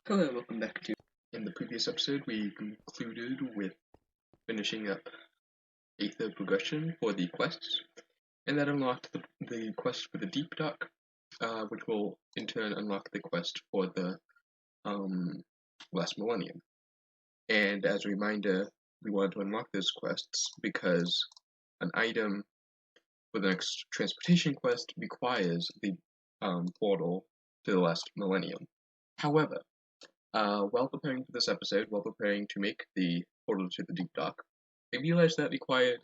Hello, welcome back to. In the previous episode, we concluded with finishing up Aether progression for the quests, and that unlocked the quest for the Deep Dock, which will in turn unlock the quest for the last millennium. And as a reminder, we wanted to unlock those quests because an item for the next transportation quest requires the portal to the last millennium. However, while preparing for this episode, while preparing to make the portal to the Deep Dock, I realized that required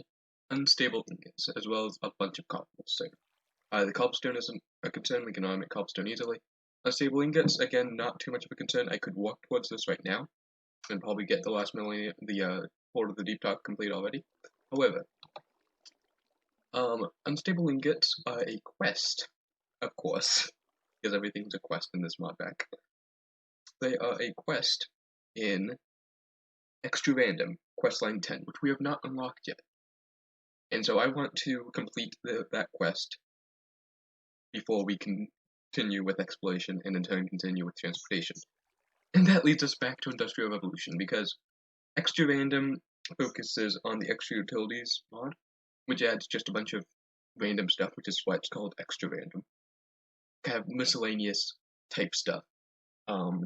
unstable ingots, as well as a bunch of cobbles. So, the cobblestone isn't a concern, we can make cobblestone easily. Unstable ingots, again, not too much of a concern. I could walk towards this right now, and probably get the last millennium, the portal to the Deep Dock complete already. However, unstable ingots are a quest, of course, because everything's a quest in this modpack. They are a quest in Extra Random, questline 10, which we have not unlocked yet. And so I want to complete that quest before we continue with exploration and in turn continue with transportation. And that leads us back to Industrial Revolution, because Extra Random focuses on the Extra Utilities mod, which adds just a bunch of random stuff, which is why it's called Extra Random. Kind of miscellaneous type stuff.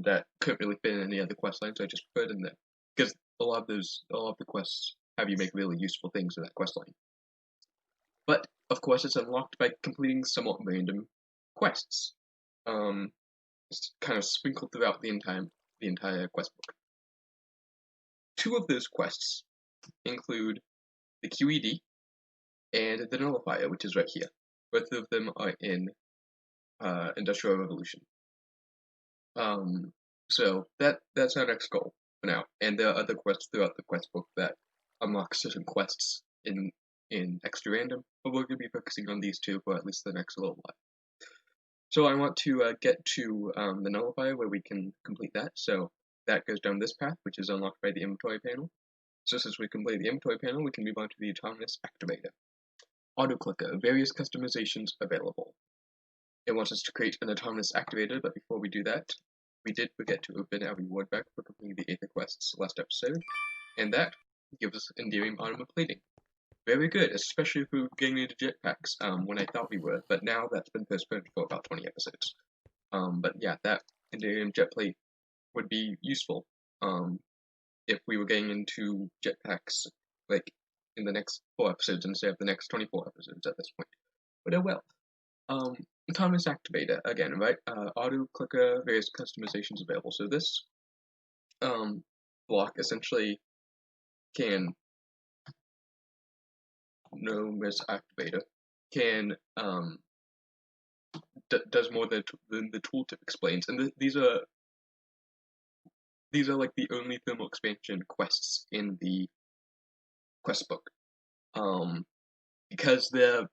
That couldn't really fit in any other quest line, so I just put it in there. Because a lot of the quests have you make really useful things in that quest line. But, of course, it's unlocked by completing somewhat random quests. It's kind of sprinkled throughout the entire quest book. Two of those quests include the QED and the Nullifier, which is right here. Both of them are in Industrial Revolution. So that's our next goal for now. And there are other quests throughout the quest book that unlock certain quests in Extra Random, but we're going to be focusing on these two for at least the next little while. So I want to get to the Nullifier where we can complete that. So that goes down this path, which is unlocked by the inventory panel. So since we complete the inventory panel, we can move on to the autonomous activator. Auto clicker, various customizations available. It wants us to create an autonomous activator, but before we do that, we did forget to open our reward back for completing the Aether quests last episode, and that gives us endearing armor plating. Very good, especially if we were getting into jetpacks, when I thought we were, but now that's been postponed for about 20 episodes. But yeah, that endearing jet plate would be useful, if we were getting into jetpacks, like, in the next 4 episodes instead of the next 24 episodes at this point. But oh well. Autonomous activator, again, right? Auto clicker, various customizations available. So this block essentially can, known as activator, can does more than the tooltip explains, and these are like the only thermal expansion quests in the quest book, because they're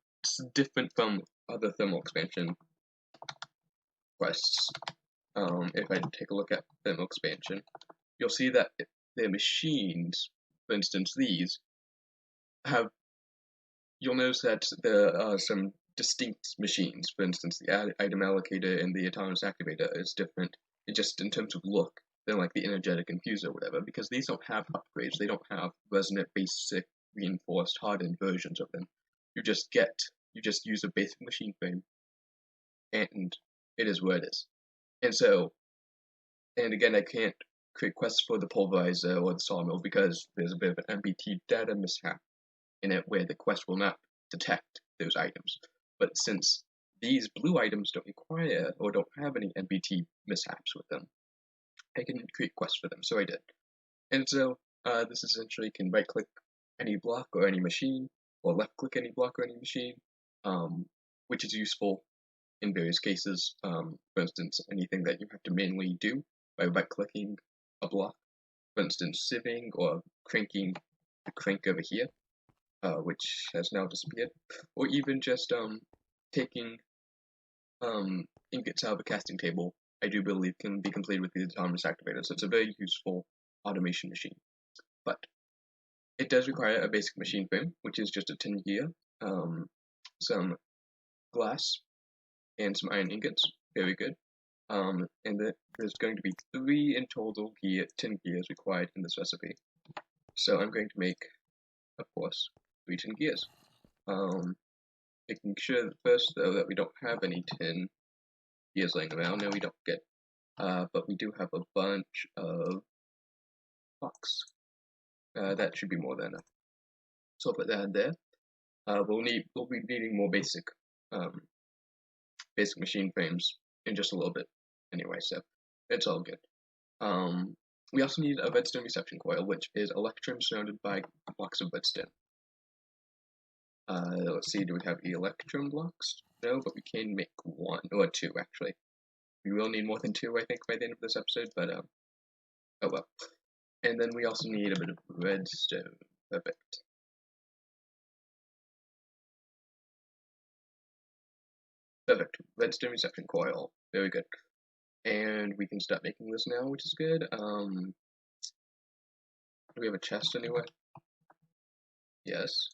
different from other thermal expansion quests. If I take a look at thermal expansion, you'll see that their machines, for instance these, you'll notice that there are some distinct machines. For instance, the item allocator and the autonomous activator is different, just in terms of look, than like the energetic infuser or whatever, because these don't have upgrades, they don't have resonant, basic, reinforced, hardened versions of them. You just use a basic machine frame, and it is what it is. And so, and again, I can't create quests for the pulverizer or the sawmill because there's a bit of an MBT data mishap in it where the quest will not detect those items. But since these blue items don't require or don't have any NBT mishaps with them, I can create quests for them, so I did. And so, this essentially can right-click any block or any machine, or left-click any block or any machine, which is useful in various cases. For instance, anything that you have to manually do by right-clicking a block. For instance, sieving or cranking the crank over here, which has now disappeared. Or even just taking ingots out of a casting table, I do believe can be completed with the autonomous activator, so it's a very useful automation machine. But it does require a basic machine frame, which is just a tin gear, some glass, and some iron ingots. Very good. And there's going to be 3 in total tin gears required in this recipe. So I'm going to make, of course, 3 tin gears. Making sure first though that we don't have any tin gears laying around. No, we don't get, but we do have a bunch of blocks. That should be more than enough. So I'll put that in there. We'll be needing more basic machine frames in just a little bit anyway, so it's all good. We also need a redstone reception coil, which is electrum surrounded by blocks of redstone. Let's see, do we have electrum blocks? No, but we can make 1 or 2 actually. We will need more than 2, I think, by the end of this episode, but oh well. And then we also need a bit of redstone. Perfect. Perfect. Redstone reception coil. Very good. And we can start making this now, which is good. Do we have a chest anywhere? Yes.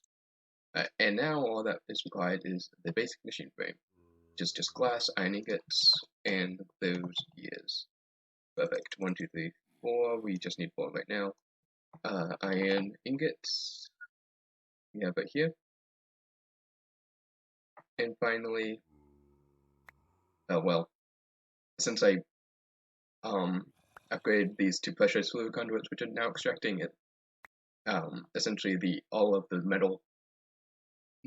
And now all that is required is the basic machine frame. Just glass, iron ingots, and those gears. Perfect. 1, 2, 3, 4. We just need 4 right now. Iron ingots. We have it here. And finally, well, since I upgraded these to pressurized fluid conduits, which are now extracting it, essentially all of the metal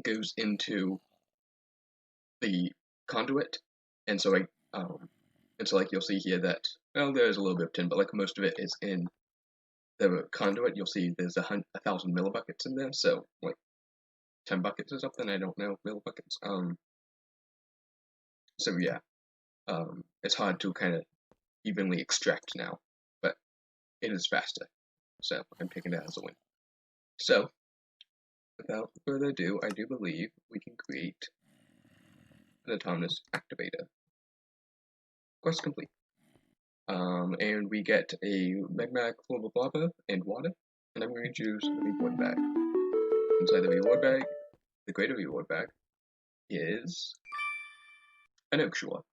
goes into the conduit, and so like you'll see here that, well, there's a little bit of tin, but like most of it is in the conduit. You'll see there's 1,000 millibuckets in there, so like 10 buckets or something, I don't know, millibuckets. So yeah, it's hard to kind of evenly extract now, but it is faster, so I'm taking that as a win. So, without further ado, I do believe we can create an autonomous activator. Quest complete. And we get a magmatic full of lava and water, and I'm going to choose the reward bag. Inside the reward bag, the greater reward bag, is an oak shore.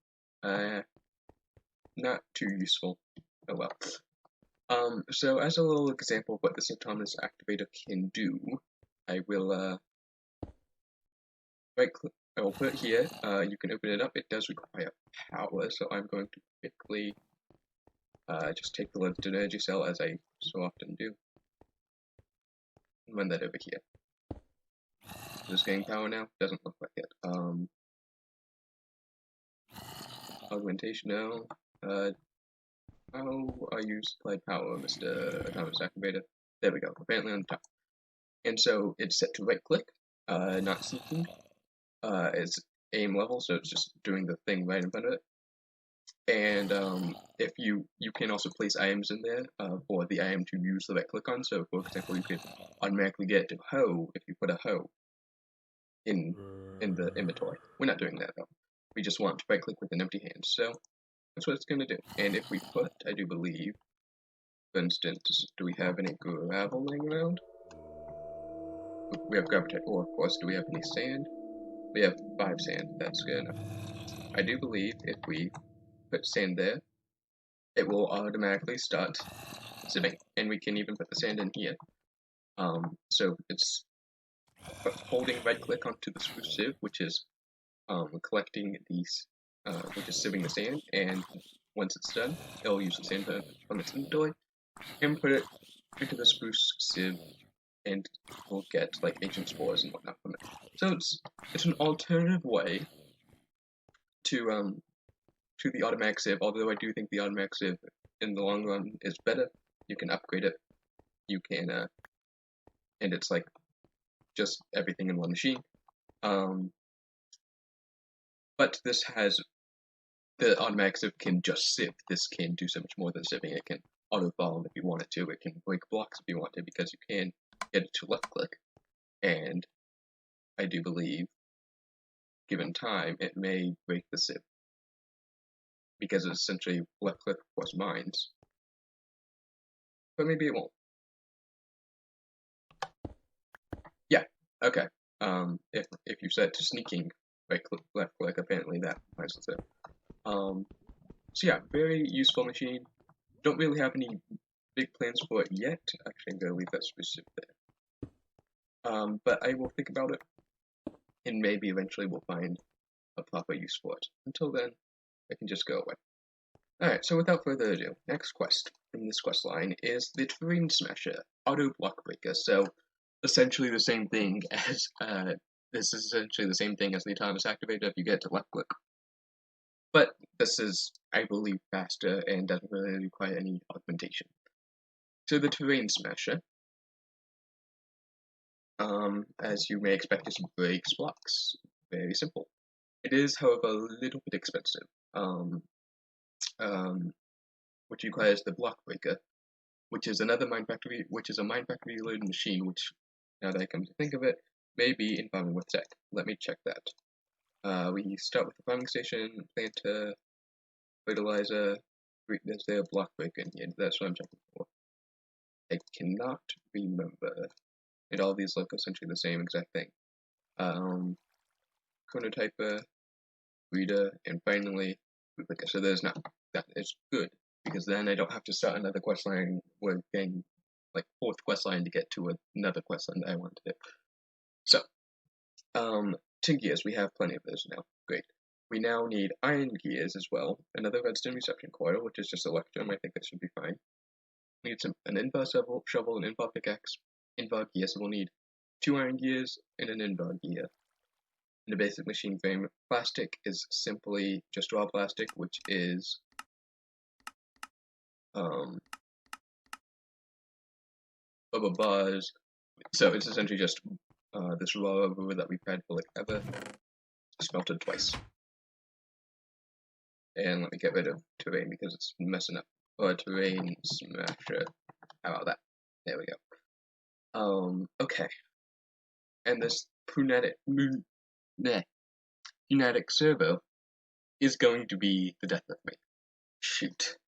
Not too useful. Oh well. So as a little example of what this autonomous activator can do, I will right click. I will put it here. You can open it up. It does require power, so I'm going to quickly just take the limited energy cell, as I so often do, and run that over here. Is this getting power now? Doesn't look like it. Augmentation now. How are you supplied power, Mr. Autonomous Activator? There we go. Apparently on the top. And so it's set to right click, not seeking. It's aim level, so it's just doing the thing right in front of it. And if you can also place items in there for the item to use the right click on. So for example, you could automatically get to hoe if you put a hoe in the inventory. We're not doing that though. We just want to right click with an empty hand. So that's what it's going to do. And if we put, I do believe, for instance, do we have any gravel laying around? We have gravitate. Or of course, do we have any sand? We have 5 sand. That's good enough. I do believe if we put sand there, it will automatically start sieving, and we can even put the sand in here. So it's holding right click onto the spruce sieve, which is collecting these, which is sieving the sand, and once it's done, it'll use the sand from its inventory and put it into the spruce sieve, and we'll get like ancient spores and whatnot from it. So it's an alternative way to the automatic sieve, although I do think the automatic sieve in the long run is better. You can upgrade it. You can, and it's like just everything in one machine. But this has, the automatic sieve can just sieve. This can do so much more than sieving. It can auto-follow if you want it to. It can break blocks if you want to, because you can get it to left click. And I do believe, given time, it may break the sieve, because it's essentially left click plus mines. But maybe it won't. Yeah, okay. If you set it to sneaking, right click, left click, apparently that finds the sieve. So yeah, very useful machine. Don't really have any big plans for it yet. Actually, I'm gonna leave that specific there. But I will think about it, and maybe eventually we'll find a proper use for it. Until then, I can just go away. Alright, so without further ado, next quest in this quest line is the Terrain Smasher Auto Block Breaker. So, essentially the same thing as, this is essentially the same thing as the Autonomous Activator if you get to left click. But this is, I believe, faster and doesn't really require any augmentation. So the Terrain Smasher, as you may expect, just breaks blocks. Very simple. It is, however, a little bit expensive. Which requires the Block Breaker, which is another Mind Factory loaded machine, which, now that I come to think of it, may be in Farming with Tech. Let me check that. We start with the farming station, planter, fertilizer, there's their Block Breaker, and that's what I'm checking for. I cannot remember. And all these look essentially the same exact thing. Chronotyper, breeder, and finally, Replica. So there's not, that is good, because then I don't have to start another quest line where getting like fourth quest line to get to another quest line that I want to do. So, tin gears, we have plenty of those now. Great. We now need iron gears as well. Another redstone reception coil, which is just electrum. I think that should be fine. We need an invar shovel, an invar pickaxe, invar gear, so we'll need 2 iron gears and an invar gear. In a basic machine frame, plastic is simply just raw plastic, which is rubber bars. So it's essentially just this raw rubber that we've had for like ever, smelted twice. And let me get rid of terrain because it's messing up. Or Terrain Smasher. How about that? There we go. Okay. And this pneumatic servo is going to be the death of me. Shoot.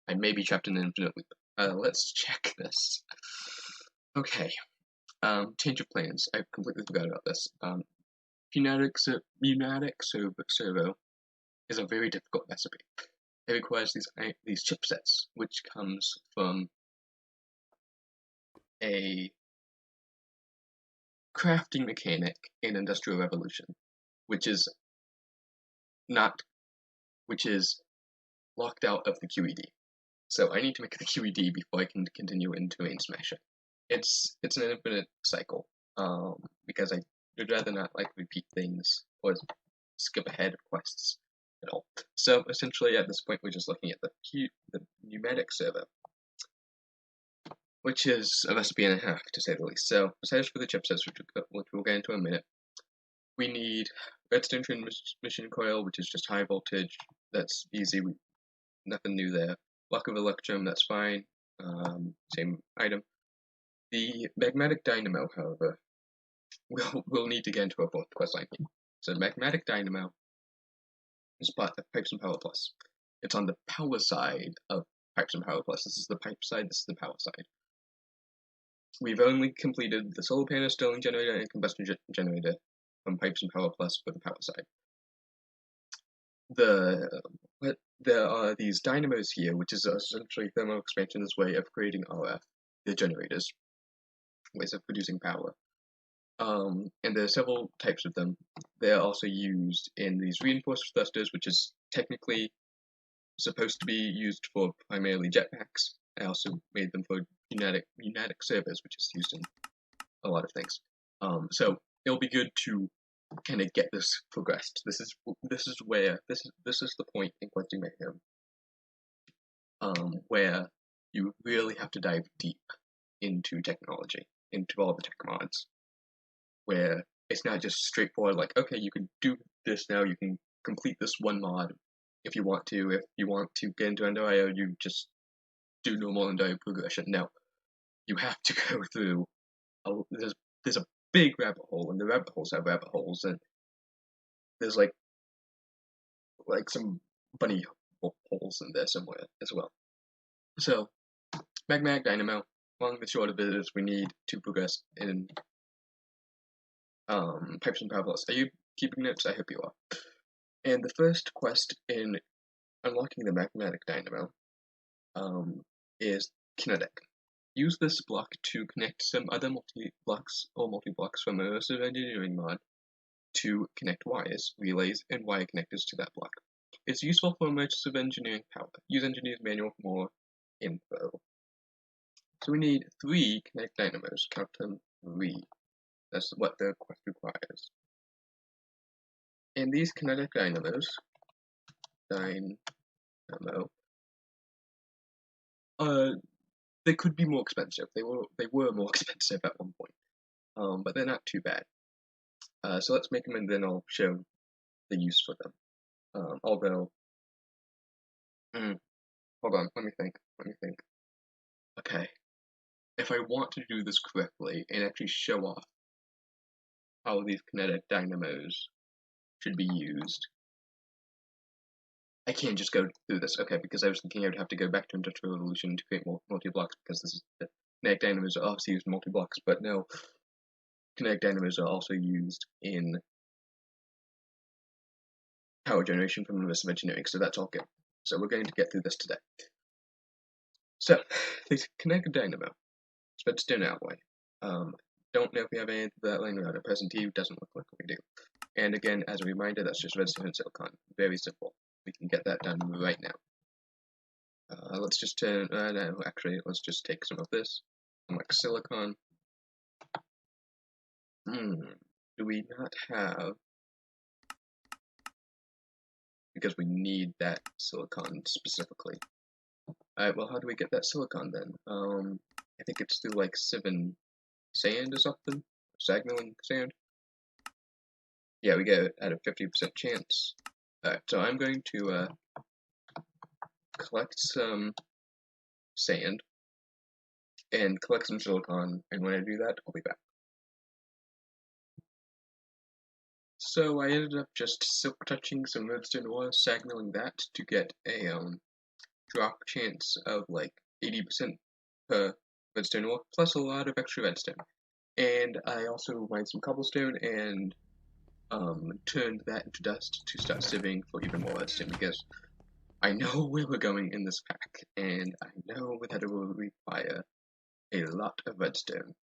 I may be trapped in an infinite loop. Let's check this. Okay. Change of plans. I completely forgot about this. Pneumatic servo is a very difficult recipe. It requires these chipsets, which comes from a crafting mechanic in Industrial Revolution, which is locked out of the QED. So I need to make the QED before I can continue into Terrain Smasher. It's an infinite cycle, because I would rather not like repeat things or skip ahead of quests at all. So essentially at this point we're just looking at the pneumatic servo, which is a recipe and a half to say the least. So besides for the chipsets, which we'll get into in a minute, we need redstone transmission coil, which is just high voltage. That's easy. Nothing new there. Block of electrum, that's fine. Same item. The magmatic dynamo, however, we'll need to get into a fourth questline here. So magmatic dynamo is part of Pipes and Power Plus. It's on the power side of Pipes and Power Plus. This is the pipe side, this is the power side. We've only completed the solar panel, Stirling generator, and combustion generator from Pipes and Power Plus for the power side. There are these dynamos here, which is essentially thermal expansion's way of creating RF, the generators, ways of producing power. And there are several types of them. They're also used in these reinforced thrusters, which is technically supposed to be used for primarily jetpacks. I also made them for pneumatic servos, which is used in a lot of things. So it'll be good to kind of get this progressed. This is the point in Questing Mayhem, where you really have to dive deep into technology, into all the tech mods, where it's not just straightforward like, okay, you can do this now, you can complete this one mod if you want to. If you want to get into Ender.io, you just do normal Ender.io progression. No, you have to go through. There's a big rabbit hole, and the rabbit holes have rabbit holes, and there's like some bunny holes in there somewhere as well. So, magmatic dynamo. Long and short of it is we need to progress in Pipes and Power Plus. Are you keeping notes? I hope you are. And the first quest in unlocking the magnetic dynamo is kinetic. Use this block to connect some other multi-blocks from immersive engineering mod to connect wires, relays, and wire connectors to that block. It's useful for immersive engineering power. Use engineer's manual for more info. So we need 3 kinetic dynamos. Count them 3. That's what the quest requires. And these kinetic dynamos, they could be more expensive. They were more expensive at one point, but they're not too bad. So let's make them, and then I'll show the use for them. Although, hold on, let me think. Okay, if I want to do this correctly and actually show off how these kinetic dynamos should be used, I can't just go through this. Okay, because I was thinking I would have to go back to Industrial Revolution to create multi-blocks, because this is kinetic dynamos are obviously used in multi-blocks, but no, kinetic dynamos are also used in power generation from immersive engineering, so that's all good. So we're going to get through this today. So, the kinetic dynamo, redstone alloy. Don't know if we have any of that laying around at present. Doesn't look like we do. And again, as a reminder, that's just redstone and silicon. Very simple. We can get that done right now. Let's just turn. No, actually, let's just take some of this. Like silicon. Do we not have? Because we need that silicon specifically. Alright, well, how do we get that silicon then? I think it's through like sieving sand or something? Sagnaling sand? Yeah, we get it at a 50% chance. Alright, so I'm going to collect some sand and collect some silicon, and when I do that, I'll be back. So I ended up just silk touching some redstone ore, sagnaling that to get a drop chance of like 80% per redstone ore, plus a lot of extra redstone. And I also mined some cobblestone and turned that into dust to start sieving for even more redstone, because I know where we're going in this pack, and I know that it will require a lot of redstone.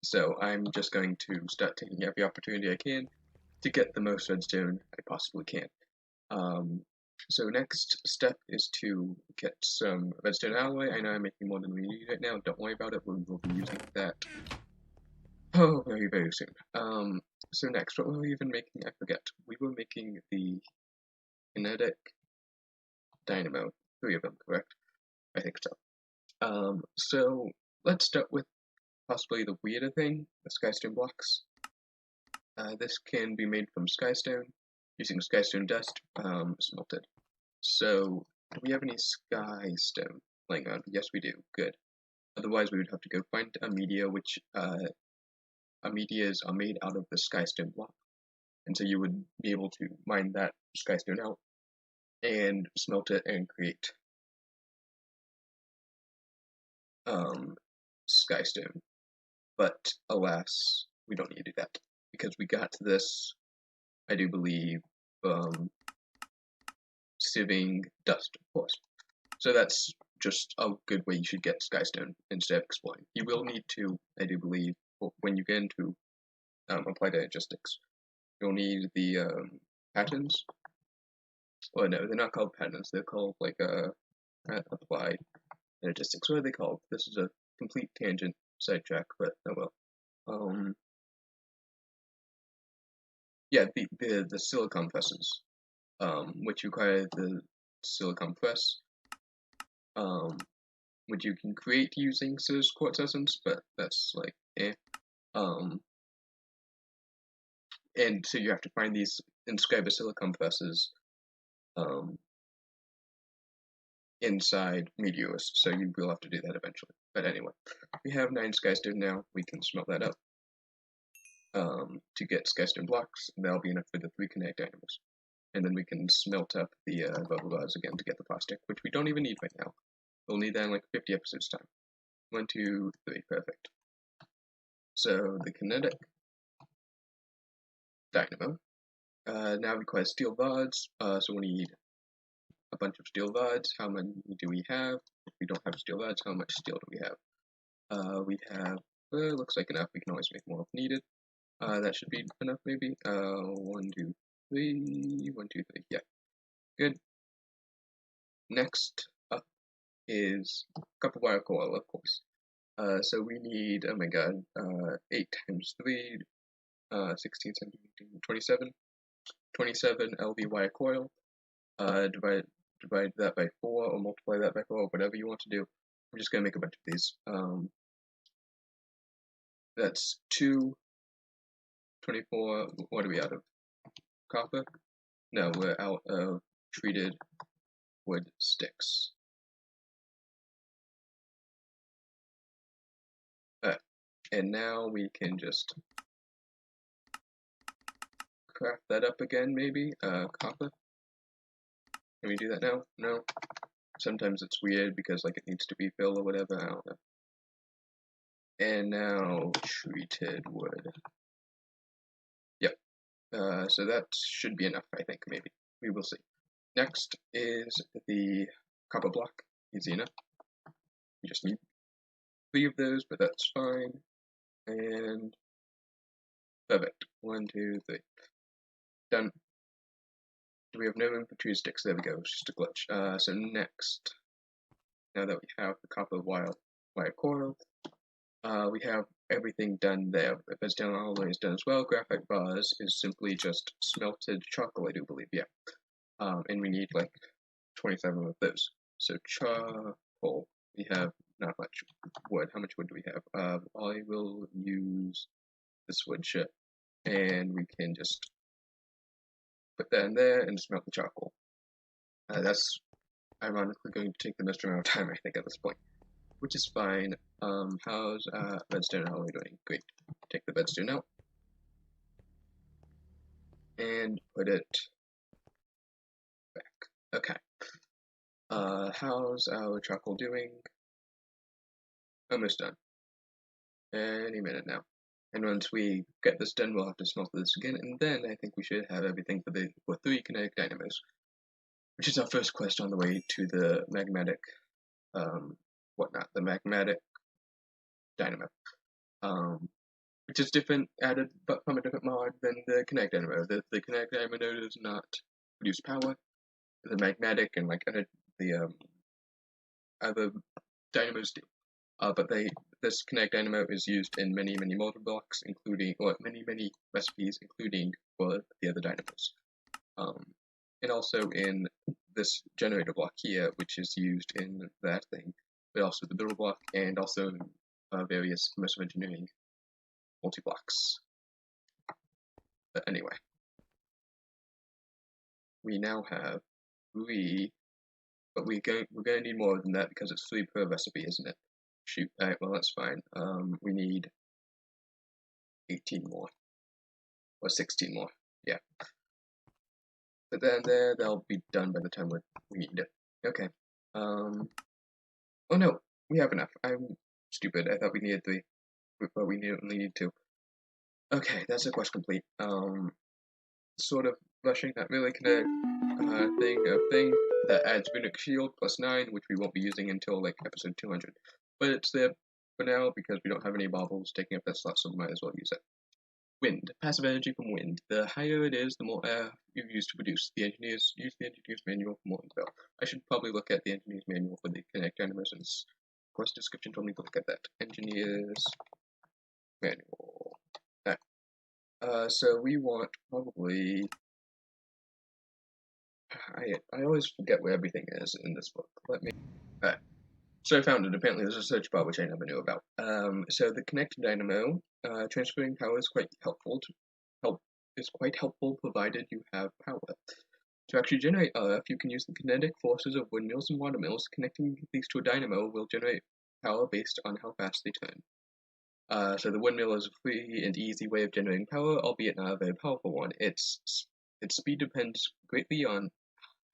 So I'm just going to start taking every opportunity I can to get the most redstone I possibly can. So next step is to get some redstone alloy. I know I'm making more than we need right now. Don't worry about it. We will be using that very, very soon. So next, what were we even making? I forget. We were making the kinetic dynamo. 3 of them, correct? I think so. So let's start with possibly the weirder thing, the skystone blocks. This can be made from skystone, using skystone dust, smelted. So, do we have any skystone laying around? Yes, we do. Good. Otherwise, we would have to go find a media, which medias are made out of the skystone block. And so you would be able to mine that skystone out and smelt it and create skystone. But alas, we don't need to do that, because we got this, I do believe, sieving dust, of course. So that's just a good way you should get skystone instead of exploring. You will need to, I do believe, when you get into applied logistics, you'll need the patterns. Well, no, they're not called patterns. They're called like applied logistics. What are they called? This is a complete tangent sidetrack, but oh well. Yeah, the silicon presses, which require the silicon press, which you can create using scissors quartz essence, but that's like and so you have to find these inscriber silicon presses inside meteors, so you will have to do that eventually. But anyway, we have 9 skystone now. We can smelt that up to get skystone blocks, and that'll be enough for the 3 kinetic dynamos. And then we can smelt up the bubble bars again to get the plastic, which we don't even need right now. We'll need that in like 50 episodes time. 1, 2, 3, perfect. So the kinetic dynamo Now requires steel rods, so we need a bunch of steel rods. How many do we have? If we don't have steel rods, how much steel do we have? We have, looks like enough. We can always make more if needed. That should be enough, maybe. 1, 2, 3, 1, 2, 3. Yeah, good. Next up is copper wire coil, of course. So we need, oh my god, 8 times 3, 16, 17, 27. 27 LV wire coil. Divide that by 4 or multiply that by 4 or whatever you want to do. I'm just going to make a bunch of these. That's 2, 24, what are we out of? Copper? No, we're out of treated wood sticks. And now we can just craft that up again, maybe? Copper? Can we do that now? No? Sometimes it's weird because like it needs to be filled or whatever, I don't know. And now treated wood. Yep. So that should be enough, I think, maybe. We will see. Next is the copper block. Easy enough. You just need 3 of those, but that's fine. And perfect. 1, 2, 3. Done. We have no infantry sticks. There we go. It's just a glitch. So next, now that we have the copper wire coil, we have everything done there. Redstone alloy is done as well. Graphite bars is simply just smelted charcoal, I do believe. Yeah. And we need like 27 of those. So charcoal. We have not much wood. How much wood do we have? I will use this wood chip, and we can just put that in there and smelt the charcoal. That's ironically going to take the most amount of time, I think, at this point, which is fine. How's redstone alloy doing? Great. Take the redstone out and put it back. Okay. How's our charcoal doing? Almost done. Any minute now. And once we get this done, we'll have to smelt this again, and then I think we should have everything for 3 kinetic dynamos, which is our first quest on the way to the magmatic, the magmatic dynamo, which is different, added but from a different mod than the kinetic dynamo. The kinetic dynamo does not produce power. The magmatic and like the other dynamos do. But this kinetic dynamo is used in many motor blocks, including, or many recipes, including for the other dynamos. And also in this generator block here, which is used in that thing, but also the builder block, and also various immersive engineering multi-blocks. But anyway, we now have 3, but we're gonna need more than that because it's 3 per recipe, isn't it? Shoot, alright, well that's fine. We need 18 more, or 16 more, yeah. But then they'll be done by the time we need it. Okay. Oh no, we have enough. I'm stupid. I thought we needed 3, but we only need 2. Okay, that's a quest complete. Sort of rushing that melee kinetic thing that adds runic shield +9, which we won't be using until like episode 200. But it's there for now because we don't have any baubles taking up that slot, so we might as well use it. Wind. Passive energy from wind. The higher it is, the more air you use to produce. The engineers use the engineer's manual for more info. I should probably look at the engineer's manual for the kinetic dynamos, and quest description told me to look at that. Engineer's manual. Alright. So we want probably... I always forget where everything is in this book. Alright. So I found it. Apparently there's a search bar which I never knew about. So the connected dynamo, transferring power is quite helpful. Provided you have power. To actually generate RF, you can use the kinetic forces of windmills and water mills. Connecting these to a dynamo will generate power based on how fast they turn. So the windmill is a free and easy way of generating power, albeit not a very powerful one. Its speed depends greatly on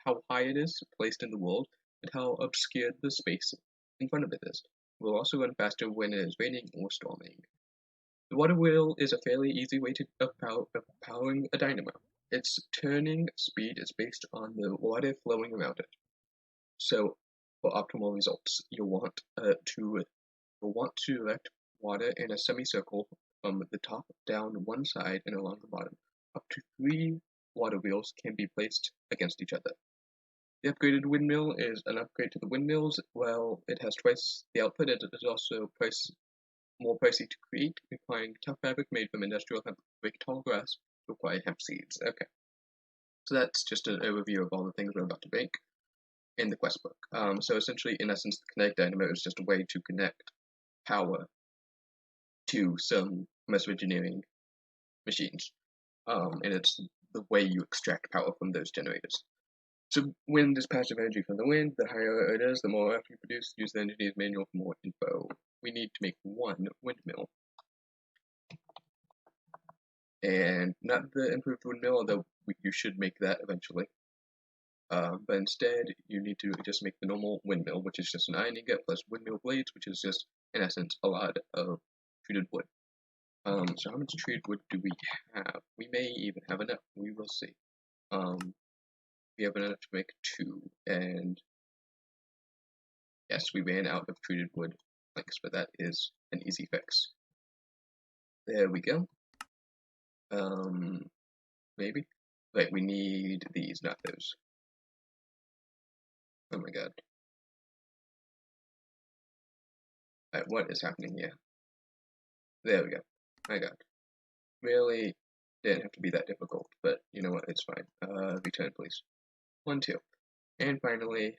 how high it is placed in the world and how obscured the space in front of it is. It will also run faster when it is raining or storming. The water wheel is a fairly easy way of powering a dynamo. its turning speed is based on the water flowing around it. So, for optimal results, you'll want to direct water in a semicircle from the top down one side and along the bottom. Up to 3 water wheels can be placed against each other. The upgraded windmill is an upgrade to the windmills. While it has twice the output, it is also more pricey to create, requiring tough fabric made from industrial hemp. Break tall grass, require hemp seeds. Okay. So that's just an overview of all the things we're about to make in the Questbook. So essentially, in essence, the Connect Dynamo is just a way to connect power to some commercial engineering machines. And it's the way you extract power from those generators. So wind is passive energy from the wind. The higher it is, the more electricity you produce. Use the engineer's manual for more info. We need to make 1 windmill. And not the improved windmill, although you should make that eventually. But instead, you need to just make the normal windmill, which is just an iron ingot plus windmill blades, which is just, in essence, a lot of treated wood. So how much treated wood do we have? We may even have enough. We will see. We have enough to make 2, and yes, we ran out of treated wood planks, but that is an easy fix. There we go. Maybe. Wait, we need these, not those. Oh my god. Alright, what is happening here? There we go. My god. Really didn't have to be that difficult, but you know what, it's fine. Return, please. 1, 2. And finally,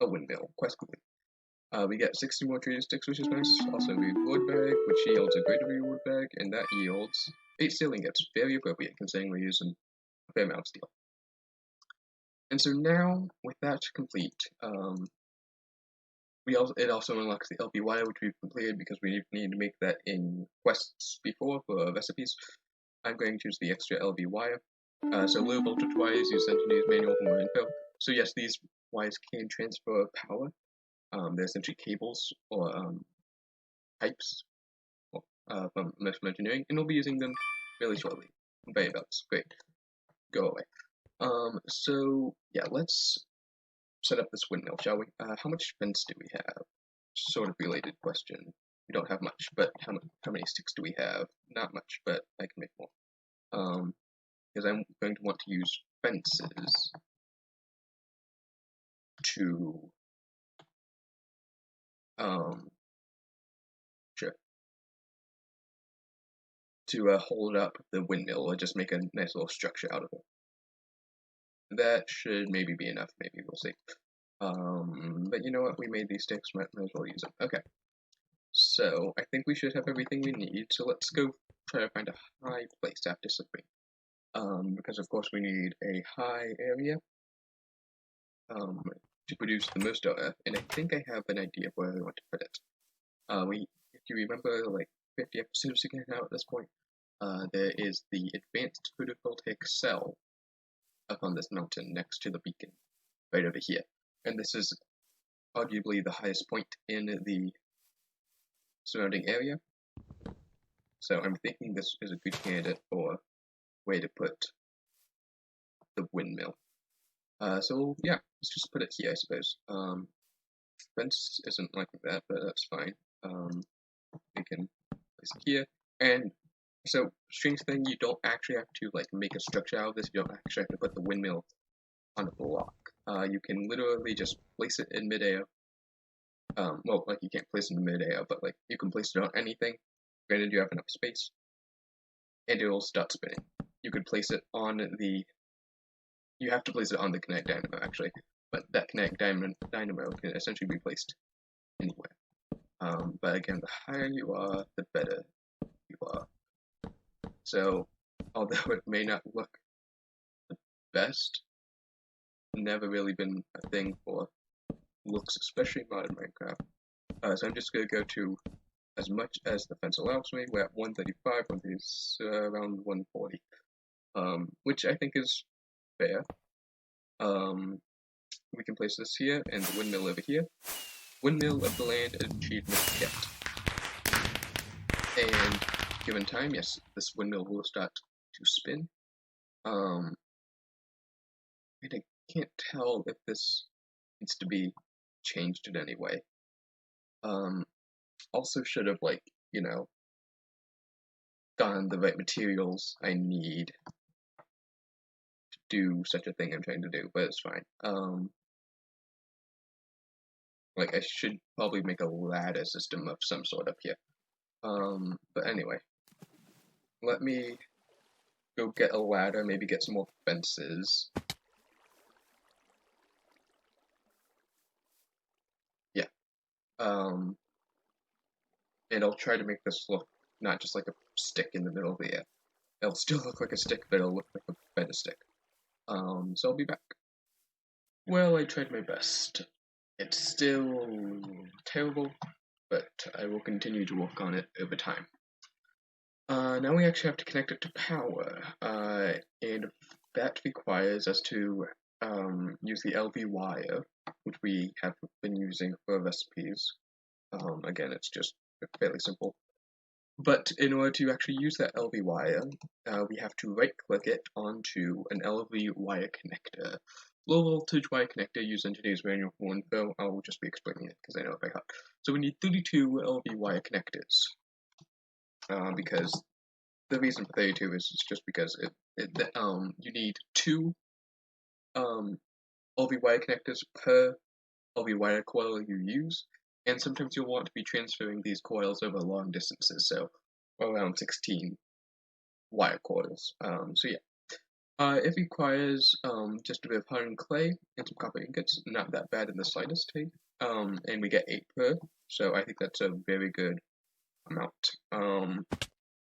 a windmill. Quest complete. We get 60 more treated sticks, which is nice. Also, we have wood bag, which yields a greater reward bag, and that yields 8 steel ingots. Very appropriate, considering we're using a fair amount of steel. And so now, with that complete, it also unlocks the LB wire, which we've completed because we need to make that in quests before for recipes. I'm going to use the extra LB wire. So low voltage wires use engineer's manual for more info. So yes, these wires can transfer power. They're essentially cables or pipes from commercial engineering, and we'll be using them really shortly. Conveyor belts, great. Go away. So yeah, let's set up this windmill, shall we? How much fence do we have? Sort of related question. We don't have much, but how many sticks do we have? Not much, but I can make more. Because I'm going to want to use fences to hold up the windmill, or just make a nice little structure out of it. That should maybe be enough, maybe, we'll see. But you know what, we made these sticks, might as well use them. Okay, so I think we should have everything we need, so let's go try to find a high place after something. Because of course we need a high area to produce the most data, and I think I have an idea of where I want to put it. If you remember, like 50 episodes ago now at this point, there is the advanced photovoltaic cell up on this mountain next to the beacon, right over here. And this is arguably the highest point in the surrounding area. So I'm thinking this is a good candidate for way to put the windmill. So yeah, let's just put it here, I suppose. Fence isn't like that, but that's fine. We can place it here. And so, strange thing, you don't actually have to like make a structure out of this. You don't actually have to put the windmill on a block. You can literally just place it in midair. Well, like you can't place it in midair, but like you can place it on anything. Granted, you have enough space, and it will start spinning. You could place it on the. You have to place it on the Connect Dynamo actually, but that Connect Dynamo can essentially be placed anywhere. But again, the higher you are, the better you are. So, although it may not look the best, never really been a thing for looks, especially in modern Minecraft. So I'm just going to go to as much as the fence allows me. We're at 135, around 140, which I think is fair. We can place this here, and the windmill over here. Windmill of the land achievement get. And given time, yes, this windmill will start to spin. And I can't tell if this needs to be changed in any way. Also should have, like, you know, gotten the right materials I need to do such a thing I'm trying to do, but it's fine. Like, I should probably make a ladder system of some sort up here. But anyway, let me go get a ladder, maybe get some more fences. Yeah. And I'll try to make this look not just like a stick in the middle of the air. It'll still look like a stick, but it'll look like a better stick. So I'll be back. Well, I tried my best. It's still terrible, but I will continue to work on it over time. Now we actually have to connect it to power, and that requires us to use the LV wire, which we have been using for recipes. Again, it's just fairly simple. But in order to actually use that LV wire, we have to right-click it onto an LV wire connector. Low voltage wire connector, use engineer's manual for info. I'll just be explaining it because I know it by heart. So we need 32 LV wire connectors. Because the reason for 32 is just because you need 2 LV wire connectors per LV wire coil you use, and sometimes you'll want to be transferring these coils over long distances, so around 16 wire coils. So yeah. It requires just a bit of hardened clay and some copper ingots, not that bad in the slightest, hey? And we get 8 per, so I think that's a very good amount.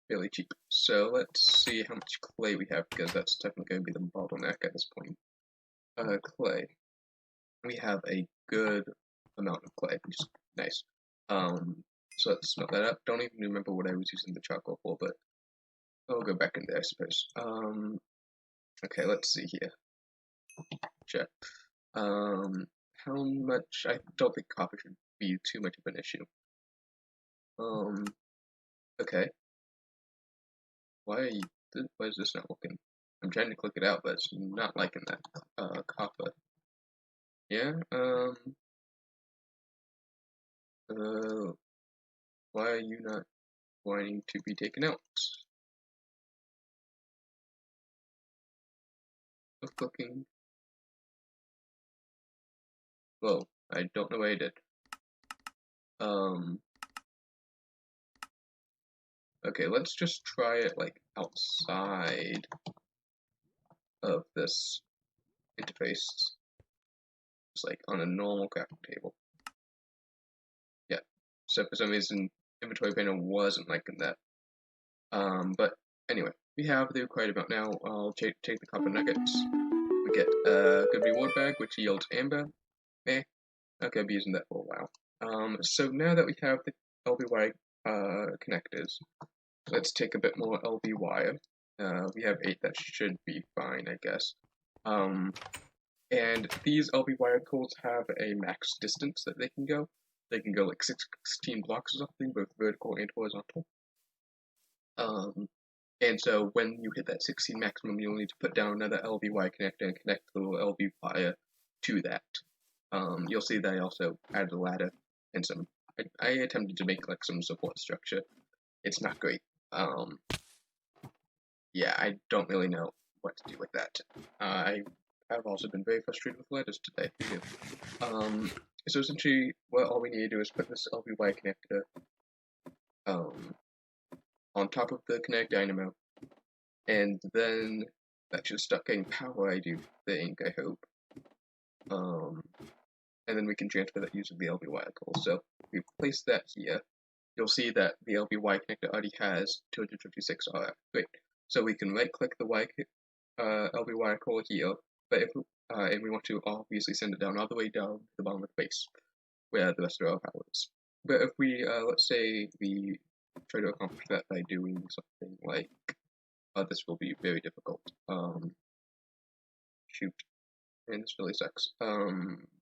Really cheap. So let's see how much clay we have, because that's definitely going to be the bottleneck at this point. Clay. We have a good amount of clay, which is nice. So let's smelt that up. Don't even remember what I was using the charcoal for, but I'll go back in there, I suppose. Okay, let's see here. Check. How much? I don't think copper should be too much of an issue. Okay. Why is this not working? I'm trying to click it out, but it's not liking that. Copper. Yeah, why are you not wanting to be taken out? Of clicking. Whoa, I don't know what I did. Okay, let's just try it, like, outside of this interface. Just like on a normal crafting table. Yeah. So for some reason, inventory panel wasn't liking that. But anyway, we have the required amount now. I'll take the copper nuggets. We get a good reward bag, which yields amber. Okay, I'll be using that for a while. So now that we have the LV wire connectors, let's take a bit more LV wire. We have 8, that should be fine, I guess. And these LV wire cords have a max distance that they can go. They can go like 16 blocks or something, both vertical and horizontal. And so when you hit that 16 maximum, you'll need to put down another LV wire connector and connect the little LV wire to that. You'll see that I also added a ladder and some. I attempted to make like some support structure. It's not great. Yeah, I don't really know what to do with that. I have also been very frustrated with ladders today. So essentially, all we need to do is put this LV wire connector on top of the Connect Dynamo, and then that should start getting power, I do think, I hope. And then we can transfer that using the LV wire cable. So if we place that here, you'll see that the LV wire connector already has 256 RF. Great. So we can right-click the LV wire cord here, but if and we want to obviously send it down all the way down to the bottom of the base, where the rest of our power is. But if we, let's say we try to accomplish that by doing something like, this will be very difficult. Shoot. And this really sucks.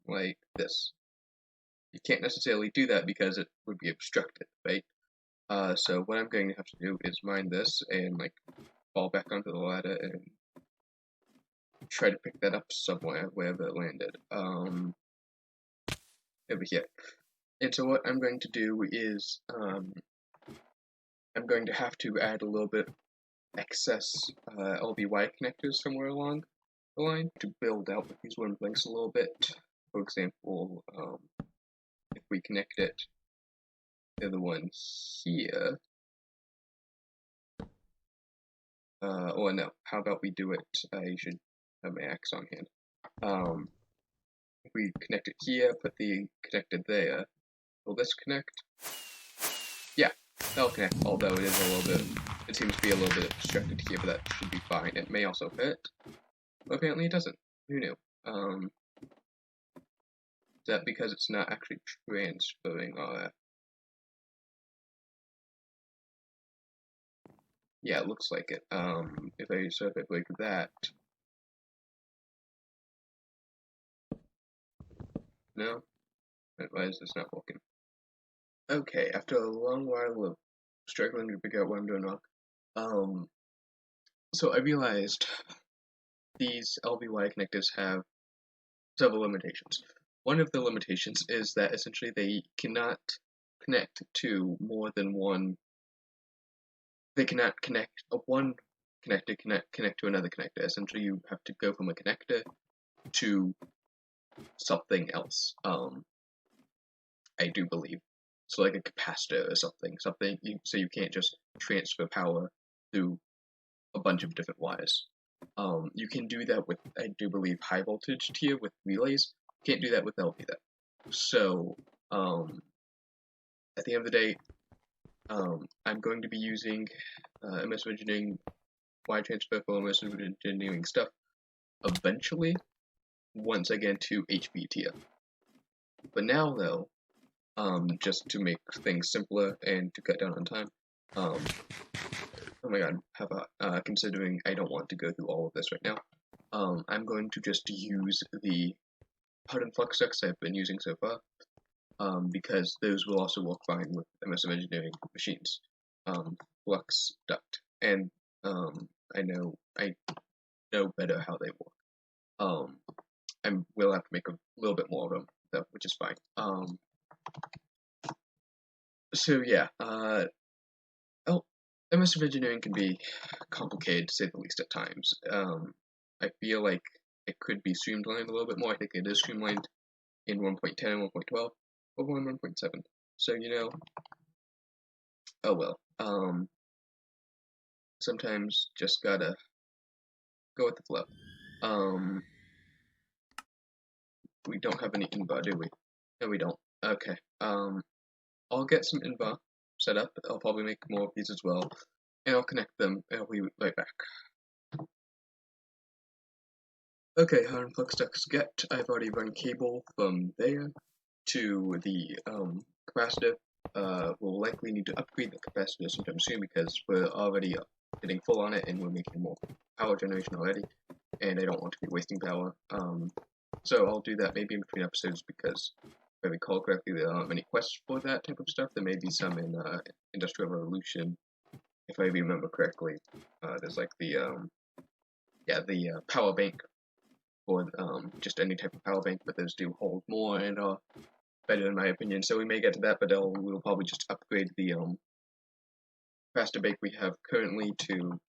Like this. You can't necessarily do that because it would be obstructed, right? So what I'm going to have to do is mine this and like fall back onto the ladder and try to pick that up somewhere, wherever it landed. Over here. And so what I'm going to do is, I'm going to have to add a little bit excess LVY connectors somewhere along the line to build out with these wind blinks a little bit. For example, if we connect it to the one here, or no, how about we do it, I should have my axe on hand. If we connect it here, put the connector there, will this connect? Yeah, that'll connect, although it is a little bit, it seems to be a little bit obstructed here, but that should be fine. It may also fit, but apparently it doesn't. Who knew? Is that because it's not actually transferring all that? Yeah, it looks like it. If I break that, no? Why is this not working? Okay, after a long while of struggling to figure out what I'm doing wrong, so I realized these LVY connectors have several limitations. One of the limitations is that essentially they cannot connect to more than one. They cannot connect one connector connect to another connector. Essentially, you have to go from a connector to something else. I do believe so, like a capacitor or something. So you can't just transfer power through a bunch of different wires. You can do that with, I do believe, high voltage tier with relays. Can't do that with LV though. So, at the end of the day, I'm going to be using immersive engineering, wire transfer for immersive engineering stuff eventually, once I get into HV tier. But now though, just to make things simpler and to cut down on time, oh my god, considering I don't want to go through all of this right now, I'm going to just use the hardened flux ducts I've been using so far, because those will also work fine with immersive engineering machines. Flux duct, and I know better how they work. I will have to make a little bit more of them, though, which is fine. So yeah, immersive engineering can be complicated, to say the least, at times. I feel like it could be streamlined a little bit more. I think it is streamlined in 1.10 and 1.12, over in 1.7. So, you know, oh well. Sometimes just gotta go with the flow. We don't have any invar, do we? No, we don't. Okay. I'll get some invar set up. I'll probably make more of these as well, and I'll connect them, and I'll be right back. Okay, hardened flux ducts get. I've already run cable from there to the capacitor. We'll likely need to upgrade the capacitor sometime soon because we're already getting full on it and we're making more power generation already, and I don't want to be wasting power. So I'll do that maybe in between episodes because if I recall correctly, there aren't many quests for that type of stuff. There may be some in Industrial Revolution, if I remember correctly. There's like the power bank for just any type of power bank, but those do hold more and are better in my opinion. So we may get to that, but we'll probably just upgrade the capacitor bank we have currently to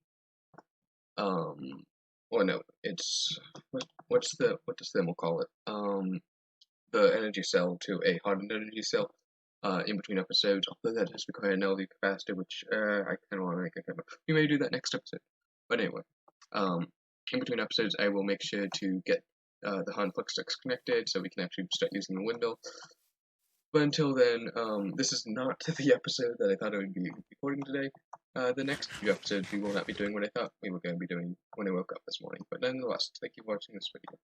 or no, it's what does Thermal call it? The energy cell to a hardened energy cell. In between episodes, although that does require an LV capacitor, which I kind of want to make a camera. We may do that next episode. But anyway, in between episodes, I will make sure to get the hardened flux ducts connected so we can actually start using the windmill. But until then, this is not the episode that I thought I would be recording today. The next few episodes we will not be doing what I thought we were going to be doing when I woke up this morning. But nonetheless, thank you for watching this video.